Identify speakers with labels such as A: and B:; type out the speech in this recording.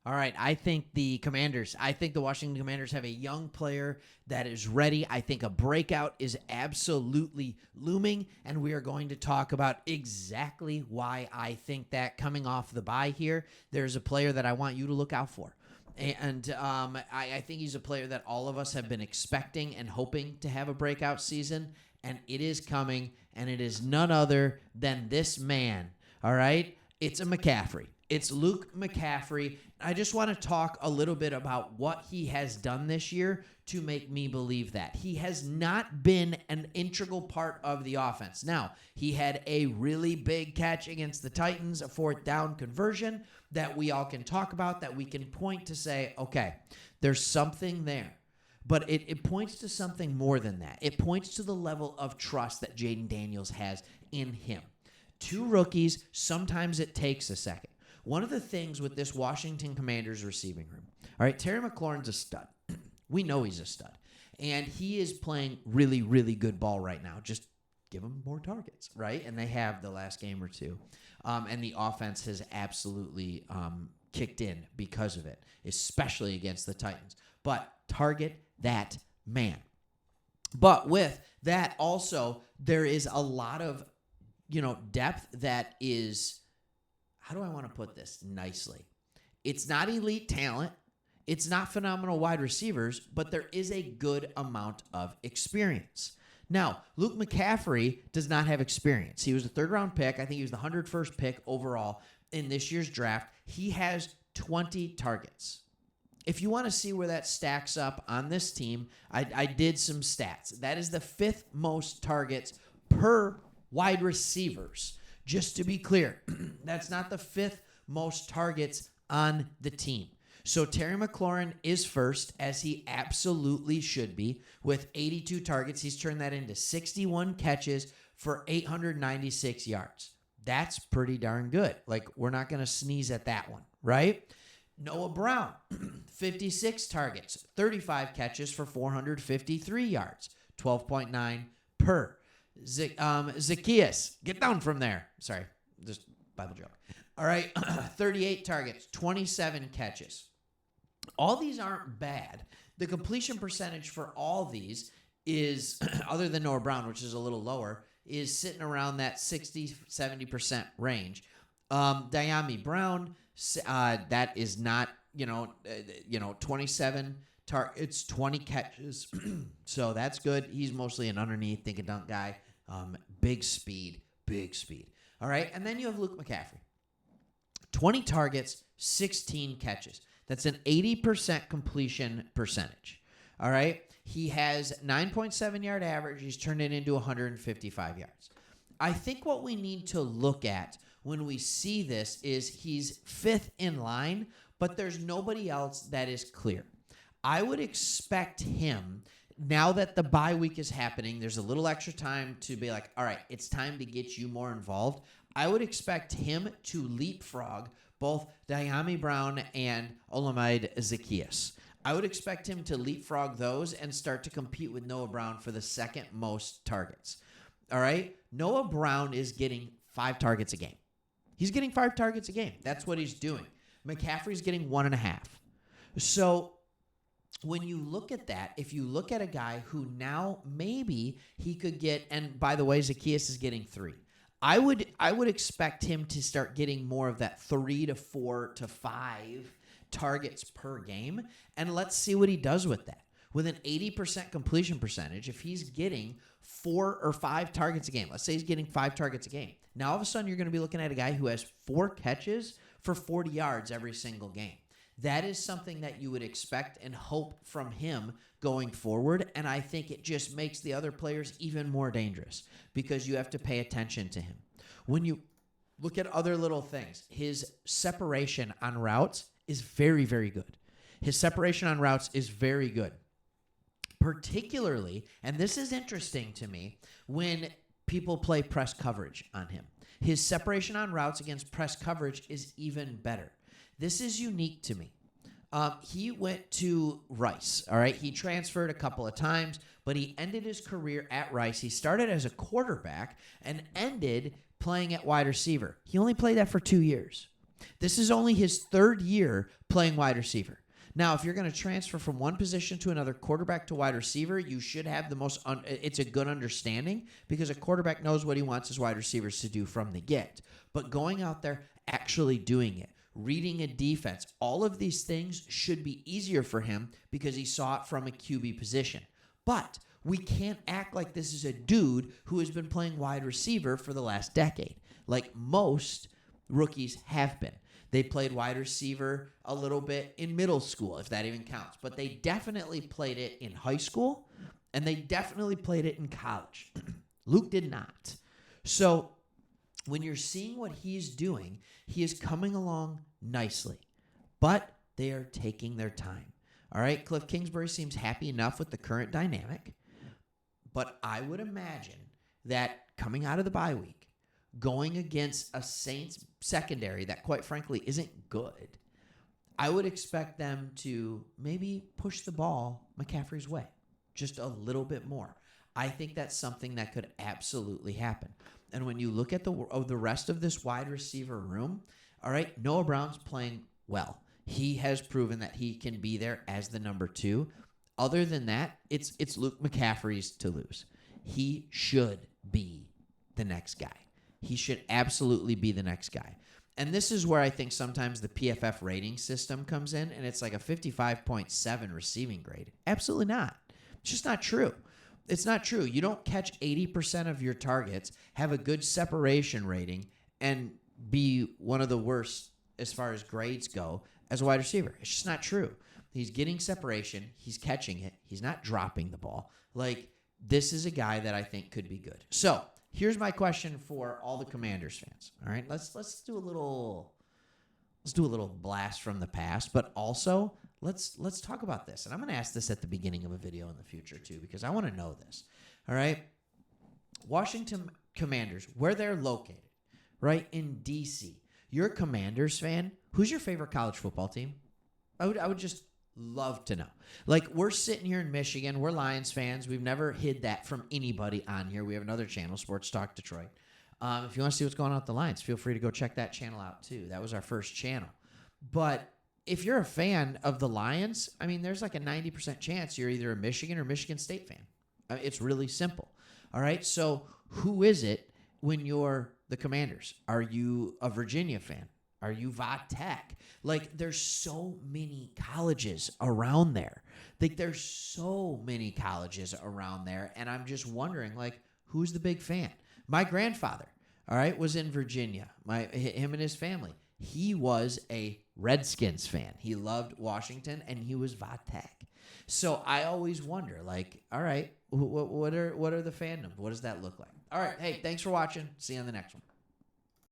A: All right, I think the Washington Commanders have a young player that is ready. I think a breakout is absolutely looming, and we are going to talk about exactly why I think that coming off the bye here. There's a player that I want you to look out for. And I think he's a player that all of us have been expecting and hoping to have a breakout season, and it is coming, and it is none other than this man, all right? It's a McCaffrey. It's Luke McCaffrey. I just want to talk a little bit about what he has done this year to make me believe that. He has not been an integral part of the offense. Now, he had a really big catch against the Titans, a fourth down conversion that we all can talk about, that we can point to say, okay, there's something there. But it points to something more than that. It points to the level of trust that Jaden Daniels has in him. Two rookies, sometimes it takes a second. One of the things with this Washington Commanders receiving room, all right, Terry McLaurin's a stud. We know he's a stud. And he is playing really, really good ball right now. Just give him more targets, right? And they have the last game or two. And the offense has absolutely kicked in because of it, especially against the Titans. But target that man. But with that also, there is a lot of, depth that is, how do I want to put this nicely? It's not elite talent. It's not phenomenal wide receivers, but there is a good amount of experience. Now, Luke McCaffrey does not have experience. He was a third-round pick. I think he was the 101st pick overall in this year's draft. He has 20 targets. If you want to see where that stacks up on this team, I did some stats. That is the fifth most targets per wide receivers. Just to be clear, that's not the fifth most targets on the team. So Terry McLaurin is first, as he absolutely should be, with 82 targets. He's turned that into 61 catches for 896 yards. That's pretty darn good. Like, we're not going to sneeze at that one, right? Noah Brown, 56 targets, 35 catches for 453 yards, 12.9 per. Zacchaeus, get down from there. Sorry, just Bible joke. All right, 38 targets, 27 catches. All these aren't bad. The completion percentage for all these is, other than Noah Brown, which is a little lower, is sitting around that 60-70% range. Diami Brown, that is not, 27 targets, 20 catches. So that's good. He's mostly an underneath think and dunk guy. Big speed. All right. And then you have Luke McCaffrey. 20 targets, 16 catches. That's an 80% completion percentage. All right. He has 9.7 yard average. He's turned it into 155 yards. I think what we need to look at when we see this is he's fifth in line, but there's nobody else that is clear. I would expect him, now that the bye week is happening, there's a little extra time to be like, all right, it's time to get you more involved. I would expect him to leapfrog both Diami Brown and Olamide Zacchaeus. I would expect him to leapfrog those and start to compete with Noah Brown for the second most targets. All right? Noah Brown is getting 5 targets a game. He's getting 5 targets a game. That's what he's doing. McCaffrey's getting 1.5. So when you look at that, if you look at a guy who now maybe he could get, and by the way, Zacchaeus is getting 3. I would expect him to start getting more of that 3 to 4 to 5 targets per game, and let's see what he does with that. With an 80% completion percentage, if he's getting 4 or 5 targets a game, let's say he's getting 5 targets a game, now all of a sudden you're going to be looking at a guy who has 4 catches for 40 yards every single game. That is something that you would expect and hope from him going forward, and I think it just makes the other players even more dangerous because you have to pay attention to him. When you look at other little things, his separation on routes is very, very good. His separation on routes is very good. Particularly, and this is interesting to me, when people play press coverage on him. His separation on routes against press coverage is even better. This is unique to me. He went to Rice, all right? He transferred a couple of times, but he ended his career at Rice. He started as a quarterback and ended playing at wide receiver. He only played that for 2 years. This is only his third year playing wide receiver. Now, if you're going to transfer from one position to another, quarterback to wide receiver, you should have the most it's a good understanding because a quarterback knows what he wants his wide receivers to do from the get. But going out there, actually doing it, reading a defense, all of these things should be easier for him because he saw it from a QB position. But we can't act like this is a dude who has been playing wide receiver for the last decade, like most rookies have been. They played wide receiver a little bit in middle school, if that even counts. But they definitely played it in high school, and they definitely played it in college. Luke did not. So when you're seeing what he's doing, he is coming along nicely. But they are taking their time. All right, Cliff Kingsbury seems happy enough with the current dynamic. But I would imagine that coming out of the bye week, going against a Saints secondary that, quite frankly, isn't good, I would expect them to maybe push the ball McCaffrey's way just a little bit more. I think that's something that could absolutely happen. And when you look at the rest of this wide receiver room, all right, Noah Brown's playing well. He has proven that he can be there as the number 2. Other than that, it's Luke McCaffrey's to lose. He should be the next guy. He should absolutely be the next guy. And this is where I think sometimes the PFF rating system comes in, and it's like a 55.7 receiving grade. Absolutely not. It's just not true. It's not true. You don't catch 80% of your targets, have a good separation rating, and be one of the worst as far as grades go as a wide receiver. It's just not true. He's getting separation. He's catching it. He's not dropping the ball. Like, this is a guy that I think could be good. So here's my question for all the Commanders fans. All right, let's do a little blast from the past, but also let's talk about this. And I'm going to ask this at the beginning of a video in the future too, because I want to know this. All right, Washington Commanders, where they're located, right in DC. You're a Commanders fan. Who's your favorite college football team? I would just love to know. Like, we're sitting here in Michigan. We're Lions fans. We've never hid that from anybody on here. We have another channel, Sports Talk Detroit. If you want to see what's going on with the Lions, feel free to go check that channel out too. That was our first channel. But if you're a fan of the Lions, I mean, there's like a 90% chance you're either a Michigan or Michigan State fan. It's really simple. All right, so who is it when you're the Commanders? Are you a Virginia fan? Are you Va-Tech? Like, there's so many colleges around there. Like, there's so many colleges around there, and I'm just wondering, like, who's the big fan? My grandfather, all right, was in Virginia. Him and his family. He was a Redskins fan. He loved Washington, and he was Va-Tech. So I always wonder, like, all right, what are the fandoms? What does that look like? All right, hey, thanks for watching. See you on the next one.